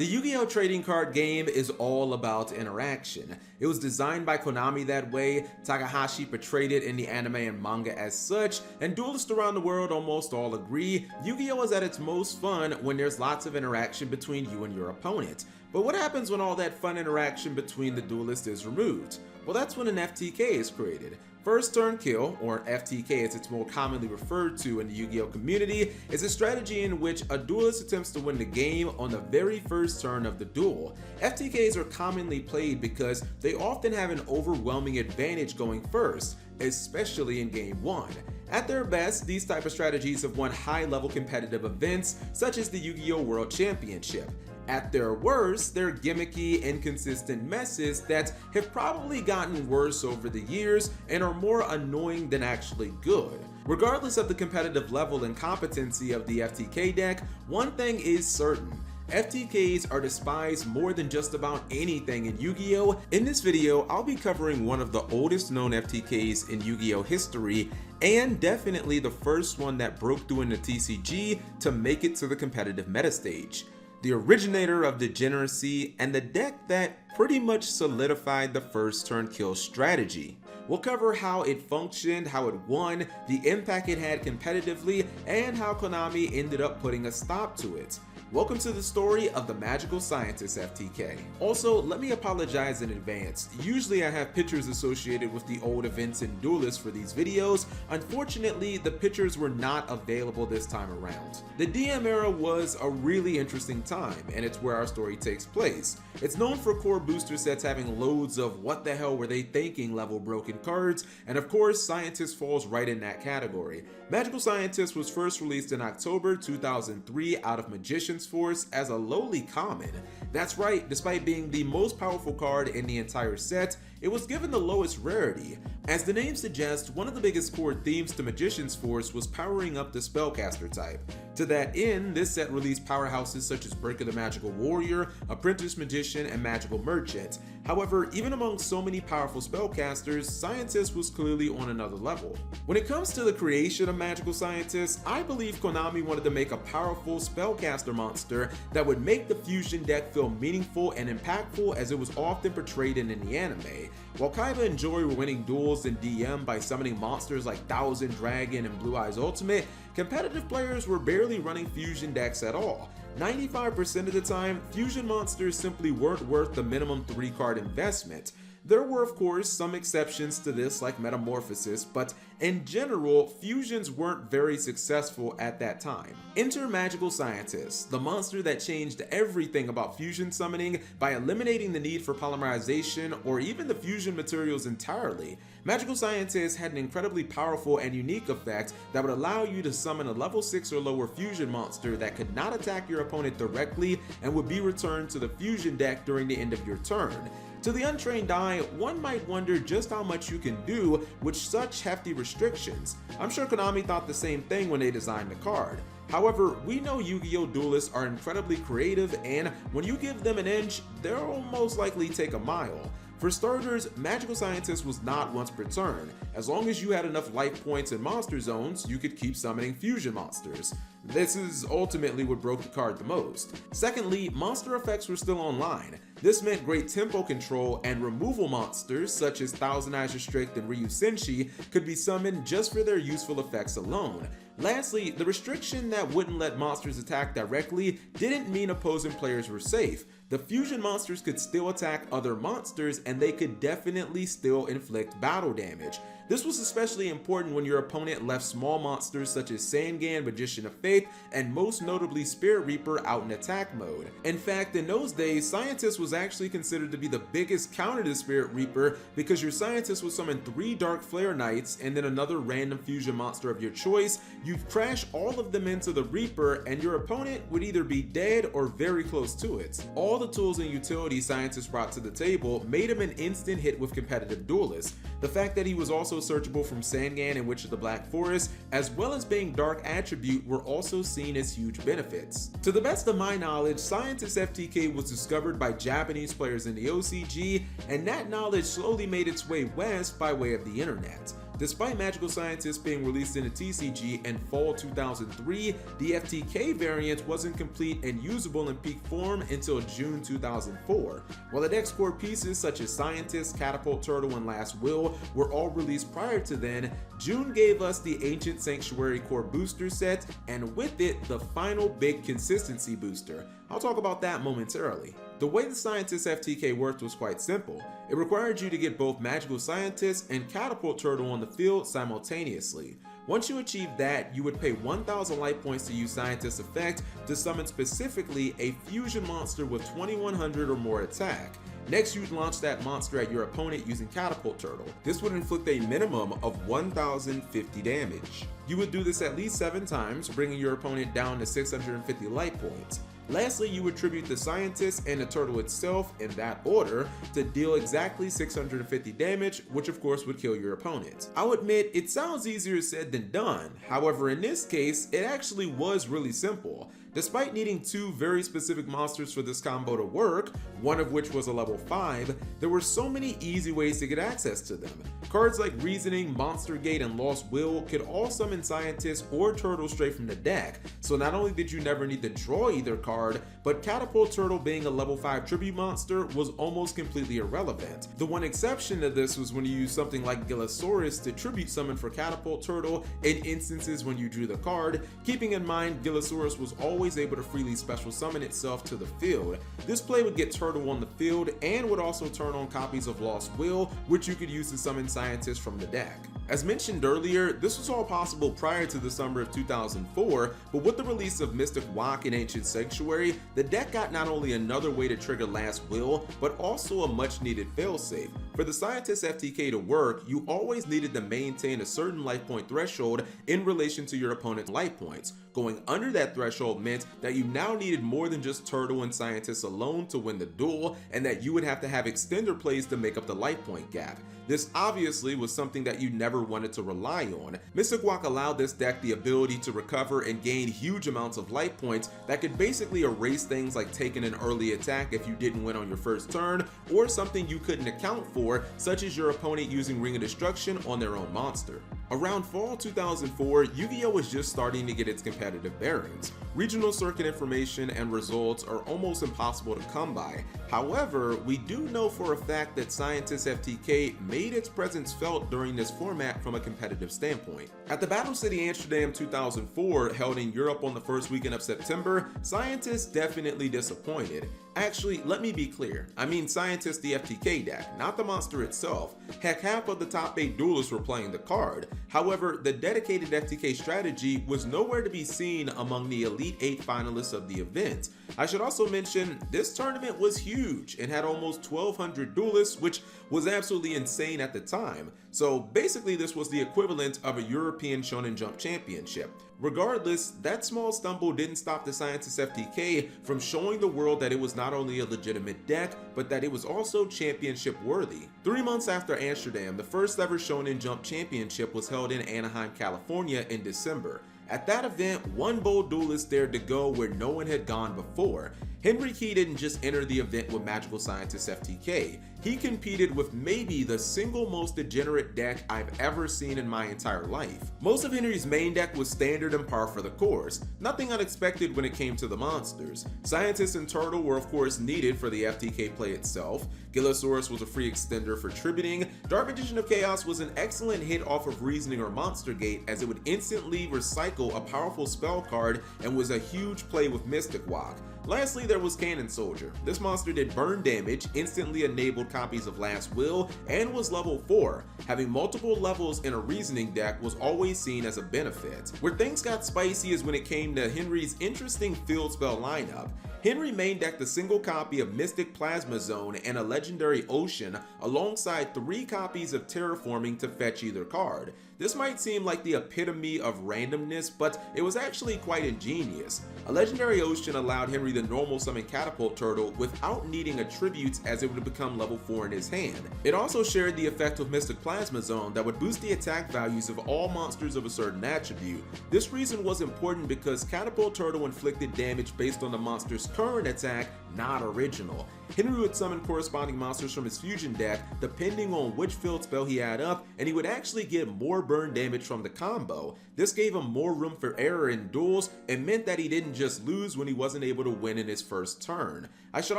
The Yu-Gi-Oh! Trading card game is all about interaction. It was designed by Konami that way, Takahashi portrayed it in the anime and manga as such, and duelists around the world almost all agree Yu-Gi-Oh! Is at its most fun when there's lots of interaction between you and your opponent. But what happens when all that fun interaction between the duelists is removed? Well, that's when an FTK is created. First turn kill, or FTK as it's more commonly referred to in the Yu-Gi-Oh! Community, is a strategy in which a duelist attempts to win the game on the very first turn of the duel. FTKs are commonly played because they often have an overwhelming advantage going first, especially in Game 1. At their best, these type of strategies have won high-level competitive events such as the Yu-Gi-Oh! World Championship. At their worst, they're gimmicky, inconsistent messes that have probably gotten worse over the years and are more annoying than actually good. Regardless of the competitive level and competency of the FTK deck, one thing is certain. FTKs are despised more than just about anything in Yu-Gi-Oh! In this video, I'll be covering one of the oldest known FTKs in Yu-Gi-Oh! History, and definitely the first one that broke through in the TCG to make it to the competitive meta stage. The originator of degeneracy, and the deck that pretty much solidified the first turn kill strategy. We'll cover how it functioned, how it won, the impact it had competitively, and how Konami ended up putting a stop to it. Welcome to the story of the Magical Scientist FTK. Also, let me apologize in advance. Usually I have pictures associated with the old events and duelists for these videos. Unfortunately, the pictures were not available this time around. The DM era was a really interesting time, and it's where our story takes place. It's known for core booster sets having loads of what the hell were they thinking level broken cards, and of course, Scientist falls right in that category. Magical Scientist was first released in October 2003 out of Magician's Force as a lowly common. That's right, despite being the most powerful card in the entire set, it was given the lowest rarity. As the name suggests, one of the biggest core themes to Magician's Force was powering up the spellcaster type. To that end, this set released powerhouses such as Break of the Magical Warrior, Apprentice Magician, and Magical Merchant. However, even among so many powerful spellcasters, Scientist was clearly on another level. When it comes to the creation of Magical Scientist, I believe Konami wanted to make a powerful spellcaster monster that would make the fusion deck feel meaningful and impactful as it was often portrayed in the anime. While Kaiba and Joy were winning duels in DM by summoning monsters like Thousand Dragon and Blue Eyes Ultimate, competitive players were barely running fusion decks at all. 95% of the time, fusion monsters simply weren't worth the minimum 3-card investment. There were of course some exceptions to this like Metamorphosis, but in general, fusions weren't very successful at that time. Enter Magical Scientist, the monster that changed everything about fusion summoning by eliminating the need for polymerization or even the fusion materials entirely. Magical Scientist had an incredibly powerful and unique effect that would allow you to summon a level 6 or lower fusion monster that could not attack your opponent directly and would be returned to the fusion deck during the end of your turn. To the untrained eye, one might wonder just how much you can do with such hefty restrictions. I'm sure Konami thought the same thing when they designed the card. However, we know Yu-Gi-Oh! Duelists are incredibly creative, and when you give them an inch, they'll most likely take a mile. For starters, Magical Scientist was not once per turn. As long as you had enough life points and monster zones, you could keep summoning fusion monsters. This is ultimately what broke the card the most. Secondly, monster effects were still online. This meant great tempo control, and removal monsters such as Thousand Eyes Restrict and Ryu Senshi could be summoned just for their useful effects alone. Lastly, the restriction that wouldn't let monsters attack directly didn't mean opposing players were safe. The fusion monsters could still attack other monsters, and they could definitely still inflict battle damage. This was especially important when your opponent left small monsters such as Sangan, Magician of Faith, and most notably Spirit Reaper out in attack mode. In fact, in those days, Scientist was actually considered to be the biggest counter to Spirit Reaper because your Scientist would summon 3 Dark Flare Knights and then another random fusion monster of your choice. You'd crash all of them into the Reaper, and your opponent would either be dead or very close to it. All the tools and utilities Scientist brought to the table made him an instant hit with competitive duelists. The fact that he was also searchable from Sangan and Witch of the Black Forest, as well as being Dark Attribute, were also seen as huge benefits. To the best of my knowledge, Scientist FTK was discovered by Japanese players in the OCG, and that knowledge slowly made its way west by way of the internet. Despite Magical Scientist being released in a TCG in fall 2003, the FTK variant wasn't complete and usable in peak form until June 2004. While the deck's core pieces such as Scientist, Catapult Turtle, and Last Will were all released prior to then, June gave us the Ancient Sanctuary core booster set, and with it, the final big consistency booster. I'll talk about that momentarily. The way the Scientist FTK worked was quite simple. It required you to get both Magical Scientist and Catapult Turtle on the field simultaneously. Once you achieved that, you would pay 1,000 life points to use Scientist effect to summon specifically a fusion monster with 2,100 or more attack. Next, you'd launch that monster at your opponent using Catapult Turtle. This would inflict a minimum of 1,050 damage. You would do this at least 7 times, bringing your opponent down to 650 life points. Lastly, you would tribute the Scientist and the Turtle itself in that order to deal exactly 650 damage, which of course would kill your opponent. I'll admit, it sounds easier said than done. However, in this case, it actually was really simple. Despite needing 2 very specific monsters for this combo to work, one of which was a level 5, there were so many easy ways to get access to them. Cards like Reasoning, Monster Gate, and Lost Will could all summon Scientist or Turtle straight from the deck, so not only did you never need to draw either card, but Catapult Turtle being a level 5 tribute monster was almost completely irrelevant. The one exception to this was when you used something like Gillosaurus to tribute summon for Catapult Turtle in instances when you drew the card, keeping in mind Gillosaurus was always able to freely special summon itself to the field. This play would get Turtle on the field and would also turn on copies of Lost Will, which you could use to summon Scientists from the deck. As mentioned earlier, this was all possible prior to the summer of 2004, but with the release of Mystic Walk and Ancient Sanctuary, the deck got not only another way to trigger Last Will, but also a much needed failsafe. For the Scientist FTK to work, you always needed to maintain a certain life point threshold in relation to your opponent's life points. Going under that threshold meant that you now needed more than just Turtle and Scientist alone to win the duel, and that you would have to have extender plays to make up the life point gap. This obviously was something that you never wanted to rely on. Mystic Walk allowed this deck the ability to recover and gain huge amounts of life points that could basically erase things like taking an early attack if you didn't win on your first turn, or something you couldn't account for, such as your opponent using Ring of Destruction on their own monster. Around fall 2004, Yu-Gi-Oh! Was just starting to get its competitive bearings. Regional circuit information and results are almost impossible to come by. However, we do know for a fact that Scientist FTK made its presence felt during this format from a competitive standpoint. At the Battle City Amsterdam 2004, held in Europe on the first weekend of September, Scientist definitely disappointed. Actually, let me be clear, I mean Scientist the FTK deck, not the monster itself. Heck, half of the top 8 duelists were playing the card. However, the dedicated FTK strategy was nowhere to be seen among the Elite 8 finalists of the event. I should also mention, this tournament was huge and had almost 1,200 duelists, which was absolutely insane at the time. So basically this was the equivalent of a European Shonen Jump Championship. Regardless, that small stumble didn't stop the Scientist FTK from showing the world that it was not only a legitimate deck, but that it was also championship worthy. 3 months after Amsterdam, the first ever Shonen Jump Championship was held in Anaheim, California in December. At that event, one bold duelist dared to go where no one had gone before. Henry Key didn't just enter the event with Magical Scientist FTK. He competed with maybe the single most degenerate deck I've ever seen in my entire life. Most of Henry's main deck was standard and par for the course. Nothing unexpected when it came to the monsters. Scientist and Turtle were of course needed for the FTK play itself. Gillosaurus was a free extender for tributing. Dark Magician of Chaos was an excellent hit off of Reasoning or Monster Gate, as it would instantly recycle a powerful spell card and was a huge play with Mystic Walk. Lastly, there was Cannon Soldier. This monster did burn damage, instantly enabled copies of Last Will, and was level 4. Having multiple levels in a Reasoning deck was always seen as a benefit. Where things got spicy is when it came to Henry's interesting field spell lineup. Henry main decked a single copy of Mystic Plasma Zone and a legendary Ocean, alongside 3 copies of Terraforming to fetch either card. This might seem like the epitome of randomness, but it was actually quite ingenious. A legendary Ocean allowed Henry the normal summon Catapult Turtle without needing attributes, as it would become level 4 in his hand. It also shared the effect of Mystic Plasma Zone that would boost the attack values of all monsters of a certain attribute. This reason was important because Catapult Turtle inflicted damage based on the monster's current attack not original. Henry would summon corresponding monsters from his fusion deck depending on which field spell he had up, and he would actually get more burn damage from the combo. This gave him more room for error in duels and meant that he didn't just lose when he wasn't able to win in his first turn. I should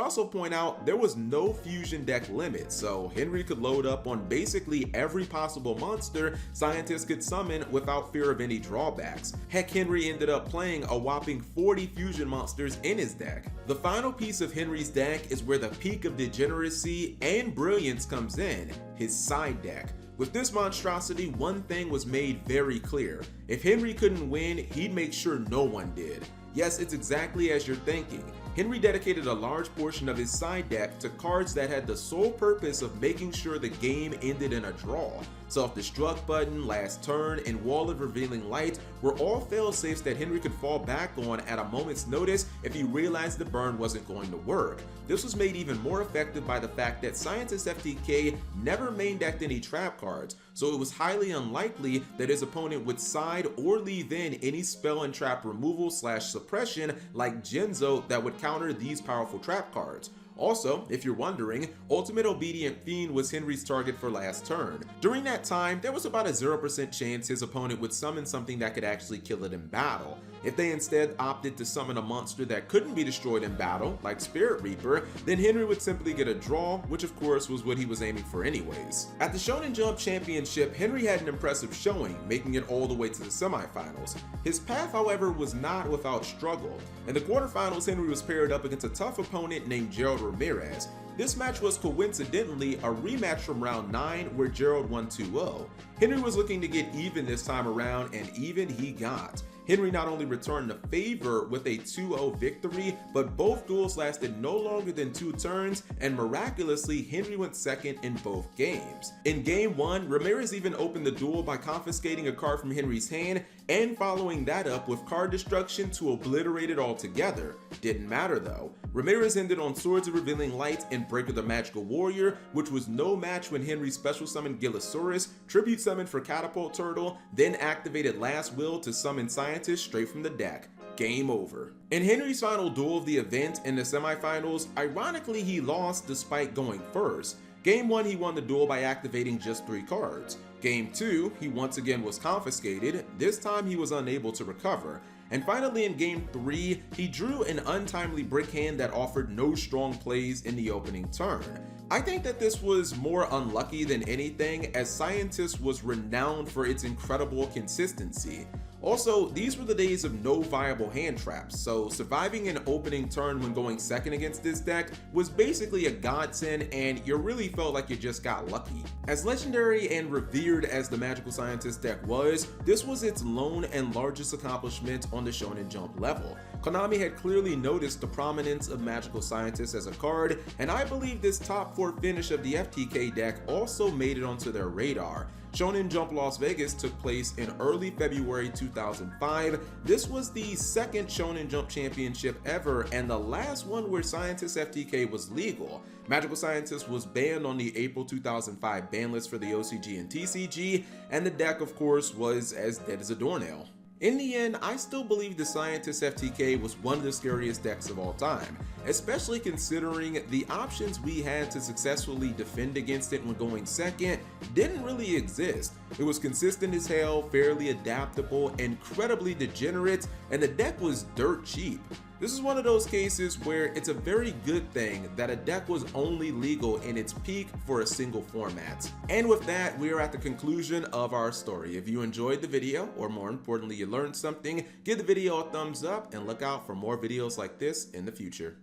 also point out there was no fusion deck limit, so Henry could load up on basically every possible monster scientists could summon without fear of any drawbacks. Heck, Henry ended up playing a whopping 40 fusion monsters in his deck. The final piece of Henry's deck is where the peak of degeneracy and brilliance comes in, his side deck. With this monstrosity, one thing was made very clear. If Henry couldn't win, he'd make sure no one did. Yes, it's exactly as you're thinking. Henry dedicated a large portion of his side deck to cards that had the sole purpose of making sure the game ended in a draw. Self-destruct button, last turn, and wall of revealing light were all fail-safes that Henry could fall back on at a moment's notice if he realized the burn wasn't going to work. This was made even more effective by the fact that Scientist FTK never main decked any trap cards, so it was highly unlikely that his opponent would side or leave in any spell and trap removal / suppression like Genzo that would counter these powerful trap cards. Also, if you're wondering, Ultimate Obedient Fiend was Henry's target for last turn. During that time, there was about a 0% chance his opponent would summon something that could actually kill it in battle. If they instead opted to summon a monster that couldn't be destroyed in battle, like Spirit Reaper, then Henry would simply get a draw, which of course was what he was aiming for anyways. At the Shonen Jump Championship, Henry had an impressive showing, making it all the way to the semifinals. His path, however, was not without struggle. In the quarterfinals, Henry was paired up against a tough opponent named Gerald Ramirez. This match was coincidentally a rematch from round 9 where Gerald won 2-0. Henry was looking to get even this time around, and even he got. Henry not only returned the favor with a 2-0 victory, but both duels lasted no longer than 2 turns, and miraculously, Henry went second in both games. In game 1, Ramirez even opened the duel by confiscating a card from Henry's hand and following that up with card destruction to obliterate it altogether. Didn't matter though. Ramirez ended on Swords of Revealing Light and Break of the Magical Warrior, which was no match when Henry special summoned Gillosaurus, tribute summoned for Catapult Turtle, then activated Last Will to summon Scientist straight from the deck. Game over. In Henry's final duel of the event in the semifinals, ironically he lost despite going first. Game 1 he won the duel by activating just 3 cards. Game 2 he once again was confiscated, this time he was unable to recover. And finally in game 3, he drew an untimely brick hand that offered no strong plays in the opening turn. I think that this was more unlucky than anything, as Scientist was renowned for its incredible consistency. Also, these were the days of no viable hand traps, so surviving an opening turn when going second against this deck was basically a godsend, and you really felt like you just got lucky. As legendary and revered as the Magical Scientist deck was, this was its lone and largest accomplishment on the Shonen Jump level. Konami had clearly noticed the prominence of Magical Scientist as a card, and I believe this top 4 finish of the FTK deck also made it onto their radar. Shonen Jump Las Vegas took place in early February 2005. This was the second Shonen Jump Championship ever and the last one where Scientist FTK was legal. Magical Scientist was banned on the April 2005 ban list for the OCG and TCG, and the deck of course was as dead as a doornail. In the end, I still believe the Scientist FTK was one of the scariest decks of all time, especially considering the options we had to successfully defend against it when going second didn't really exist. It was consistent as hell, fairly adaptable, incredibly degenerate, and the deck was dirt cheap. This is one of those cases where it's a very good thing that a deck was only legal in its peak for a single format. And with that, we are at the conclusion of our story. If you enjoyed the video, or more importantly you learned something, give the video a thumbs up and look out for more videos like this in the future.